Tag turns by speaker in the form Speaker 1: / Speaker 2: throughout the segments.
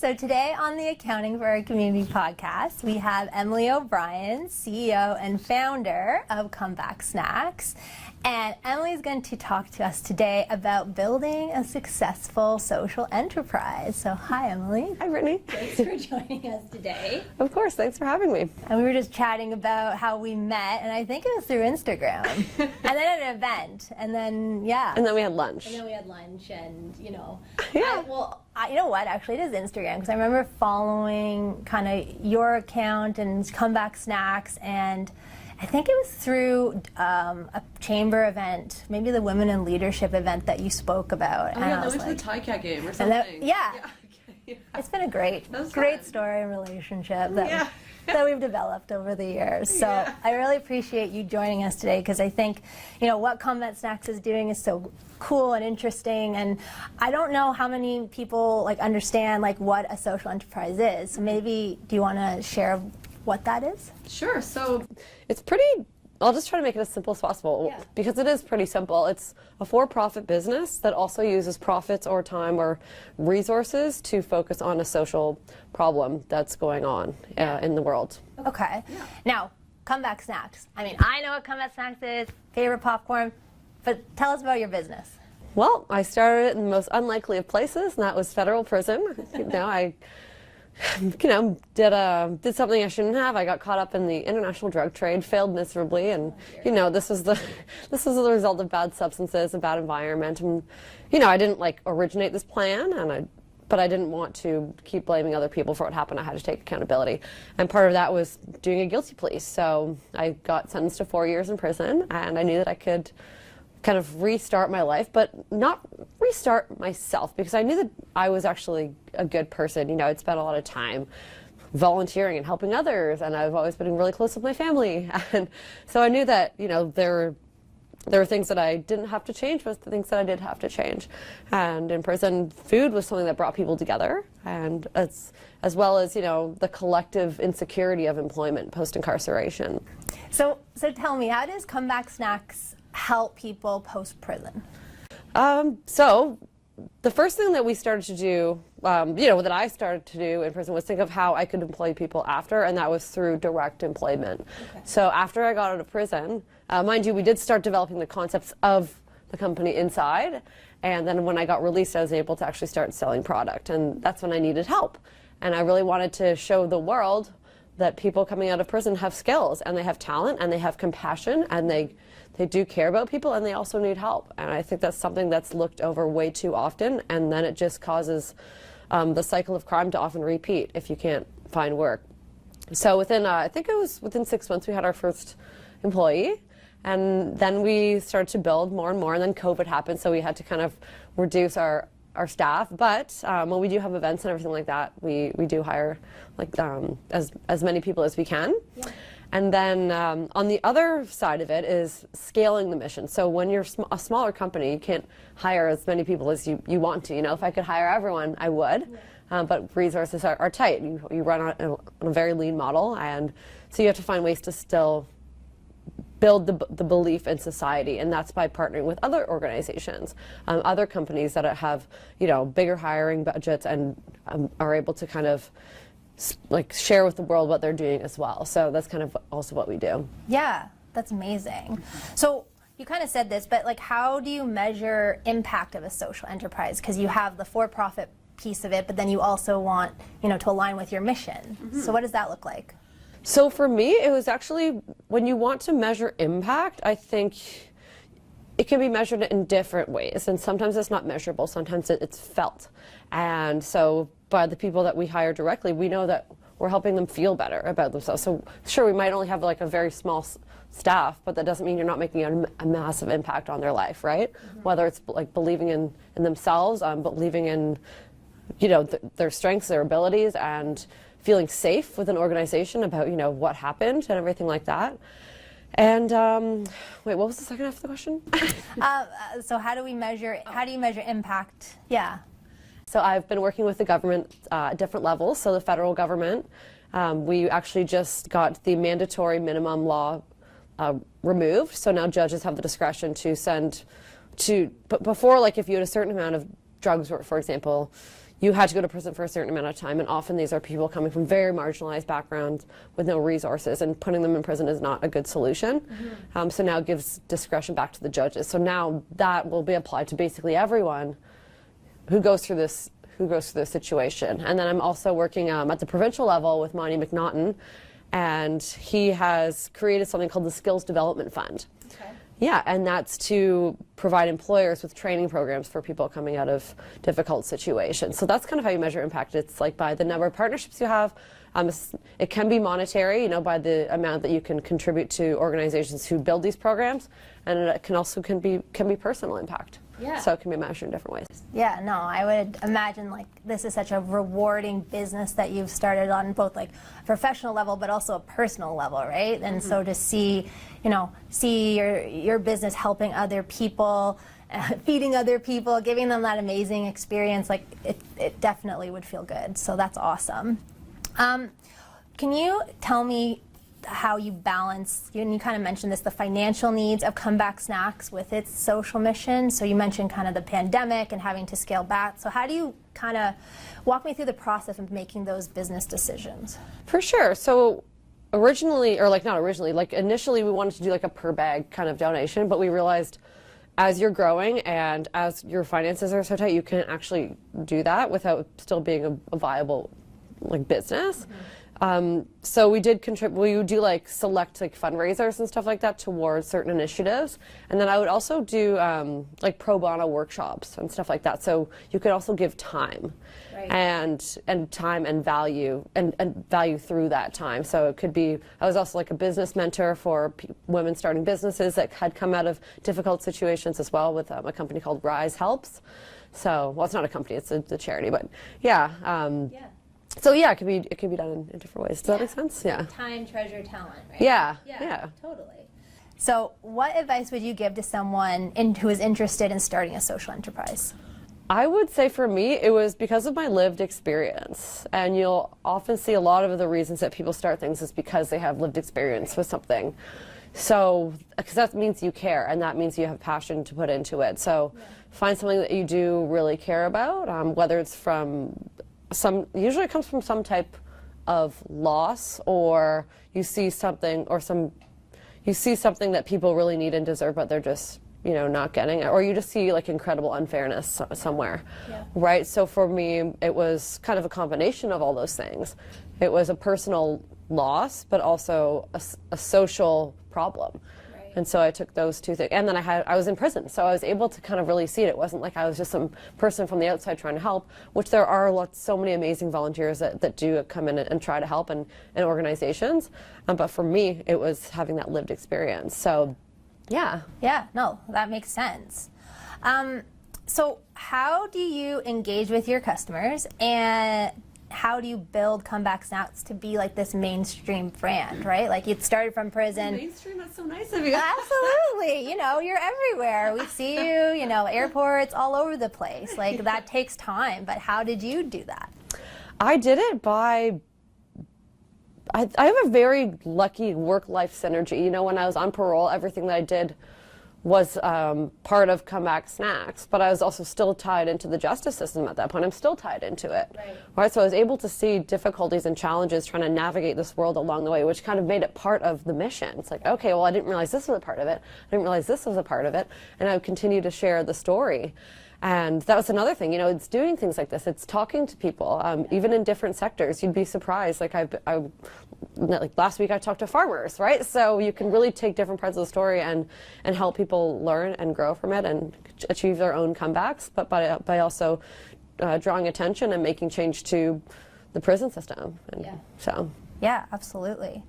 Speaker 1: So today on the Accounting for Our Community podcast, we have Emily O'Brien, CEO and founder of Comeback Snacks. And Emily's going to talk to us today about building a successful social enterprise. So hi, Emily.
Speaker 2: Hi, Brittany.
Speaker 1: Thanks for joining us today.
Speaker 2: Of course, thanks for having me.
Speaker 1: And we were just chatting about how we met, and I think it was through Instagram. And then at an event, and then, yeah.
Speaker 2: And then we had lunch.
Speaker 1: And then we had lunch, and, you know.
Speaker 2: Yeah.
Speaker 1: You know what, actually it is Instagram, because I remember following kind of your account and Comeback Snacks, and I think it was through a chamber event, maybe the Women in Leadership event that you spoke about.
Speaker 3: Oh,
Speaker 1: and
Speaker 3: yeah,
Speaker 1: I
Speaker 3: they
Speaker 1: was
Speaker 3: went
Speaker 1: like,
Speaker 3: to the Tie-Cat game or something.
Speaker 1: Yeah.
Speaker 3: Yeah.
Speaker 1: It's been a great
Speaker 3: fun.
Speaker 1: story and relationship that we've developed over the years. So
Speaker 3: Yeah.
Speaker 1: I really appreciate you joining us today, because I think, you know, what Comeback Snacks is doing is so cool and interesting, and I don't know how many people understand what a social enterprise is. So maybe, do you want to share what that is?
Speaker 3: Sure. So
Speaker 2: It's pretty, I'll just try to make it as simple as possible,
Speaker 1: Yeah.
Speaker 2: because it is pretty simple. It's a for-profit business that also uses profits or time or resources to focus on a social problem that's going on in the world.
Speaker 1: Okay. Now, Comeback Snacks. I mean, I know what Comeback Snacks is, favorite popcorn, but tell us about your business.
Speaker 2: Well, I started it in the most unlikely of places, and that was federal prison. I did something I shouldn't have. I got caught up in the international drug trade, failed miserably, and this was the result of bad substances, a bad environment, and I didn't originate this plan, but I didn't want to keep blaming other people for what happened. I had to take accountability, and part of that was doing a guilty plea. So I got sentenced to 4 years in prison, and I knew that I could kind of restart my life, but not restart myself, because I knew that I was actually a good person. I'd spent a lot of time volunteering and helping others, and I've always been really close with my family. And so I knew that, there were things that I didn't have to change, but the things that I did have to change. And in prison, food was something that brought people together, and as well as, the collective insecurity of employment post-incarceration.
Speaker 1: So tell me, how does Comeback Snacks help people post-prison?
Speaker 2: So the first thing that we started to do, that I started to do in prison, was think of how I could employ people after, and that was through direct employment. Okay. So after I got out of prison, mind you, we did start developing the concepts of the company inside, and then when I got released, I was able to actually start selling product, and that's when I needed help. And I really wanted to show the world that people coming out of prison have skills, and they have talent, and they have compassion, and they do care about people, and they also need help. And I think that's something that's looked over way too often, and then it just causes the cycle of crime to often repeat if you can't find work. So within, I think it was within 6 months, we had our first employee, and then we started to build more and more, and then COVID happened, so we had to kind of reduce our staff. But when we do have events and everything like that, we do hire as many people as we can. Yeah. And then on the other side of it is scaling the mission. So when you're a smaller company, you can't hire as many people as you want to. If I could hire everyone, I would. Yeah. But resources are tight. You run on a very lean model, and so you have to find ways to still build the belief in society, and that's by partnering with other organizations, other companies that have bigger hiring budgets and are able to kind of share with the world what they're doing as well. So that's kind of also what we do.
Speaker 1: Yeah, that's amazing. So you kind of said this, but how do you measure impact of a social enterprise? Because you have the for-profit piece of it, but then you also want to align with your mission. Mm-hmm. So what does that look like?
Speaker 2: So for me, it was actually, when you want to measure impact, I think it can be measured in different ways, and sometimes it's not measurable, sometimes it's felt. And so by the people that we hire directly, we know that we're helping them feel better about themselves. So sure, we might only have a very small staff, but that doesn't mean you're not making a massive impact on their life, right? Mm-hmm. Whether it's believing in themselves, believing in their strengths, their abilities, and feeling safe with an organization about what happened and everything like that. And wait, what was the second half of the question?
Speaker 1: So how do you measure impact? Yeah.
Speaker 2: So I've been working with the government at different levels. So the federal government, we actually just got the mandatory minimum law removed. So now judges have the discretion to send to, but before, if you had a certain amount of drugs, for example, you had to go to prison for a certain amount of time, and often these are people coming from very marginalized backgrounds with no resources, and putting them in prison is not a good solution. So now it gives discretion back to the judges. So now that will be applied to basically everyone who goes through this situation. And then I'm also working at the provincial level with Monty McNaughton, and he has created something called the Skills Development Fund.
Speaker 1: Okay.
Speaker 2: Yeah, and that's to provide employers with training programs for people coming out of difficult situations. So that's kind of how you measure impact. It's like by the number of partnerships you have. It can be monetary, by the amount that you can contribute to organizations who build these programs, and it can also be personal impact.
Speaker 1: Yeah.
Speaker 2: So it can be measured in different ways.
Speaker 1: Yeah, no, I would imagine like this is such a rewarding business that you've started on both like a professional level but also a personal level, right? And so to see your business helping other people, feeding other people, giving them that amazing experience, like it definitely would feel good. So that's awesome. Can you tell me how you balance, and you kind of mentioned this, the financial needs of Comeback Snacks with its social mission? So you mentioned kind of the pandemic and having to scale back. So how do you kind of walk me through the process of making those business decisions?
Speaker 2: For sure. So initially we wanted to do like a per bag kind of donation, but we realized as you're growing and as your finances are so tight, you can't actually do that without still being a viable like business. So we did contribute. We would do like select like fundraisers and stuff like that towards certain initiatives, and then I would also do like pro bono workshops and stuff like that. So you could also give time,
Speaker 1: right.
Speaker 2: and time and value and value through that time. So it could be. I was also like a business mentor for women starting businesses that had come out of difficult situations as well with a company called Rise Helps. So it's not a company; it's a charity, but yeah. So yeah, it could be done in different ways. Does that make sense? Yeah.
Speaker 1: Time, treasure, talent, right?
Speaker 2: Yeah.
Speaker 1: Totally. So what advice would you give to someone who is interested in starting a social enterprise?
Speaker 2: I would say for me, it was because of my lived experience. And you'll often see a lot of the reasons that people start things is because they have lived experience with something. So, because that means you care, and that means you have passion to put into it. So find something that you do really care about, whether it's from usually it comes from some type of loss, or you see something that people really need and deserve, but they're just not getting it, or you just see like incredible unfairness somewhere, right? So for me, it was kind of a combination of all those things. It was a personal loss, but also a social problem. And so I took those two things, and then I was in prison, so I was able to kind of really see it. It wasn't like I was just some person from the outside trying to help, which there are so many amazing volunteers that do come in and try to help in organizations. But for me, it was having that lived experience. So, yeah.
Speaker 1: Yeah, no, that makes sense. So how do you engage with your customers, and how do you build Comeback Snacks to be like this mainstream brand, right? Like it started from prison.
Speaker 3: Mainstream, that's so nice of you.
Speaker 1: Absolutely. You're everywhere. We see you, airports, all over the place. Like that takes time, but how did you do that?
Speaker 2: I did it by, I have a very lucky work-life synergy. When I was on parole, everything that I did was part of Comeback Snacks, but I was also still tied into the justice system at that point. I'm still tied into it. Right? So I was able to see difficulties and challenges trying to navigate this world along the way, which kind of made it part of the mission. It's like, okay, well, I didn't realize this was a part of it. I didn't realize this was a part of it. And I would continue to share the story. And that was another thing, it's doing things like this. It's talking to people, even in different sectors. You'd be surprised. Like like last week I talked to farmers, right? So you can really take different parts of the story and help people learn and grow from it and achieve their own comebacks, but by also drawing attention and making change to the prison system.
Speaker 1: Yeah, absolutely.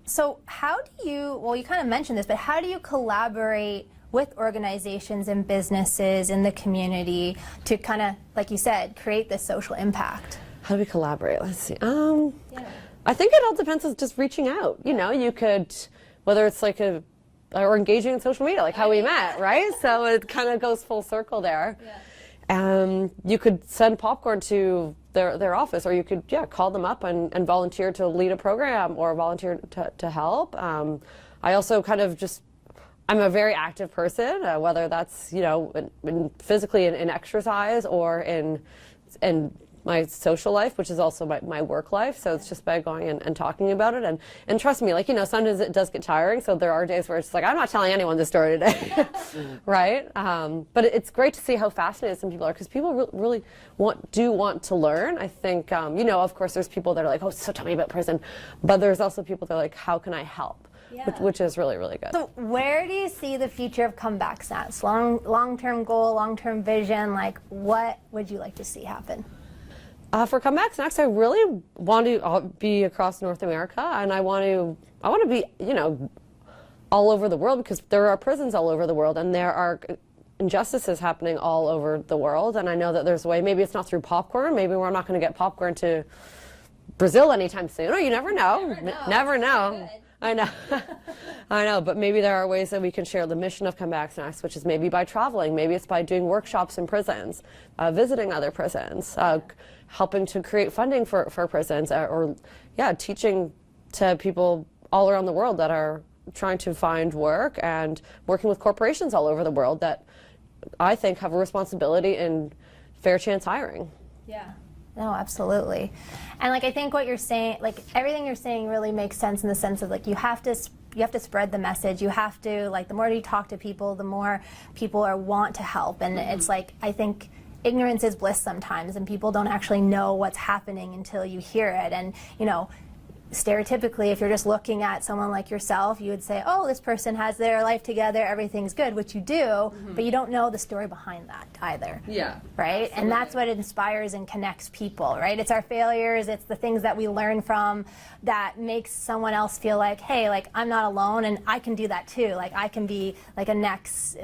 Speaker 1: So how do you kind of mentioned this, but how do you collaborate with organizations and businesses in the community to kind of, like you said, create this social impact?
Speaker 2: How do we collaborate? Let's see. I think it all depends on just reaching out. You could, whether it's like or engaging in social media, like how we met, right? So it kind of goes full circle there. You could send popcorn to their office, or you could, call them up and volunteer to lead a program or volunteer to help. I also kind of just I'm a very active person, whether that's, physically in exercise or in my social life, which is also my work life. So it's just by going and talking about it. And trust me, sometimes it does get tiring. So there are days where it's like, I'm not telling anyone this story today, right? But it's great to see how fascinated some people are, because people really want to learn. I think, of course, there's people that are like, oh, so tell me about prison. But there's also people that are like, how can I help?
Speaker 1: Yeah.
Speaker 2: Which is really, really good.
Speaker 1: So where do you see the future of Comeback Snacks? Long-term goal, long-term vision, like what would you like to see happen?
Speaker 2: For Comeback Snacks, I really want to be across North America, and I want to be, all over the world, because there are prisons all over the world, and there are injustices happening all over the world. And I know that there's a way. Maybe it's not through popcorn. Maybe we're not going to get popcorn to Brazil anytime soon. Or you never know. Never know. I know. I know, but maybe there are ways that we can share the mission of Comeback Snacks, which is maybe by traveling, maybe it's by doing workshops in prisons, visiting other prisons, helping to create funding for prisons, or teaching to people all around the world that are trying to find work, and working with corporations all over the world that I think have a responsibility in fair chance hiring.
Speaker 1: Yeah. No, absolutely. And I think what you're saying, everything you're saying really makes sense in the sense of you have to spread the message. You have to, the more you talk to people, the more people want to help. And it's I think ignorance is bliss sometimes, and people don't actually know what's happening until you hear it. And, stereotypically, if you're just looking at someone like yourself, you would say, oh, this person has their life together, everything's good, which you do, but you don't know the story behind that either.
Speaker 3: Yeah.
Speaker 1: Right? Absolutely. And that's what inspires and connects people, right? It's our failures, it's the things that we learn from that makes someone else feel like, hey, I'm not alone, and I can do that too. I can be a next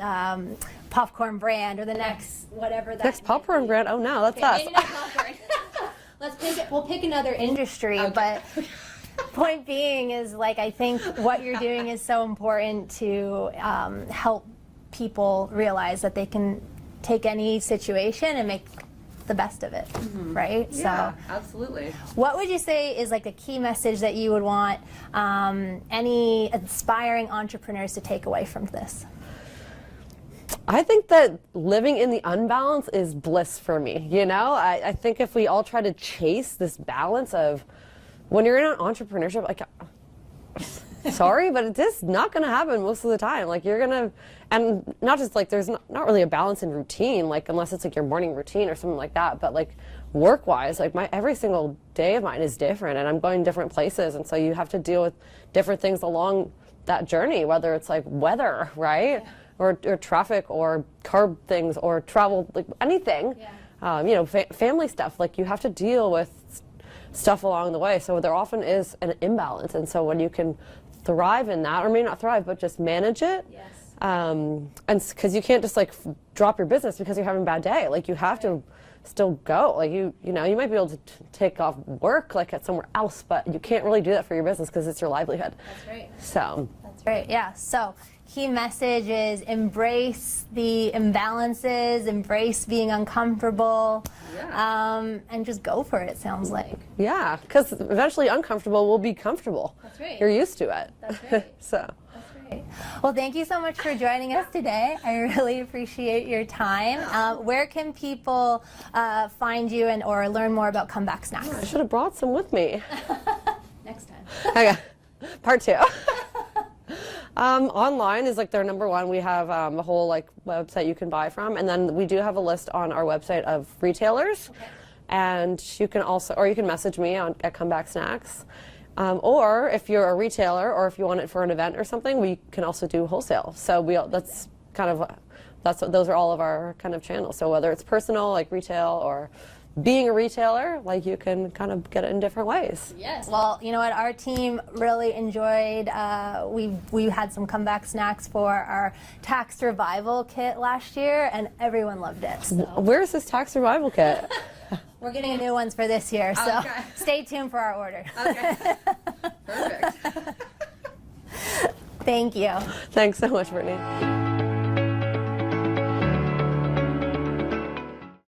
Speaker 1: popcorn brand, or the next whatever that
Speaker 2: Next popcorn brand? Oh no, that's us.
Speaker 1: Maybe not popcorn. We'll pick another industry, but point being is I think what you're doing is so important to help people realize that they can take any situation and make the best of it, right?
Speaker 3: Yeah,
Speaker 1: so
Speaker 3: absolutely.
Speaker 1: What would you say is a key message that you would want any aspiring entrepreneurs to take away from this?
Speaker 2: I think that living in the unbalance is bliss for me. I think if we all try to chase this balance of, when you're in an entrepreneurship, sorry, but it's just not going to happen most of the time. You're going to, and not just there's not really a balance in routine, unless it's your morning routine or something like that. But work-wise, every single day of mine is different, and I'm going different places. And so you have to deal with different things along that journey, whether it's weather, right? Yeah. Or traffic, or carb things, or travel, anything. Yeah. Family stuff. You have to deal with stuff along the way. So there often is an imbalance. And so when you can thrive in that, or maybe not thrive, but just manage it.
Speaker 1: Yes.
Speaker 2: And because you can't just drop your business because you're having a bad day. You have to still go. You might be able to take off work at somewhere else, but you can't really do that for your business because it's your livelihood.
Speaker 1: That's right.
Speaker 2: So.
Speaker 1: That's right. Yeah. So key message is embrace the imbalances, embrace being uncomfortable, and just go for it, sounds like.
Speaker 2: Yeah, because eventually uncomfortable will be comfortable.
Speaker 1: That's right.
Speaker 2: You're used to it.
Speaker 1: That's right.
Speaker 2: So.
Speaker 1: That's right. Well, thank you so much for joining us today. I really appreciate your time. Where can people find you or learn more about Comeback Snacks?
Speaker 2: I should have brought some with me.
Speaker 1: Next time.
Speaker 2: Okay, part 2. Online is their number one. We have a whole website you can buy from, and then we do have a list on our website of retailers.
Speaker 1: Okay.
Speaker 2: And you can also, or you can message me at Comeback Snacks, or if you're a retailer, or if you want it for an event or something, we can also do wholesale. So those are all of our kind of channels. So whether it's personal, retail, or being a retailer, you can kind of get it in different ways.
Speaker 1: Yes. Well, you know what? Our team really enjoyed. We had some Comeback Snacks for our tax survival kit last year, and everyone loved it. So.
Speaker 2: Where's this tax survival kit?
Speaker 1: We're getting new ones for this year, so
Speaker 3: okay.
Speaker 1: Stay tuned for our order.
Speaker 3: Okay. Perfect.
Speaker 1: Thank you.
Speaker 2: Thanks so much, Brittany.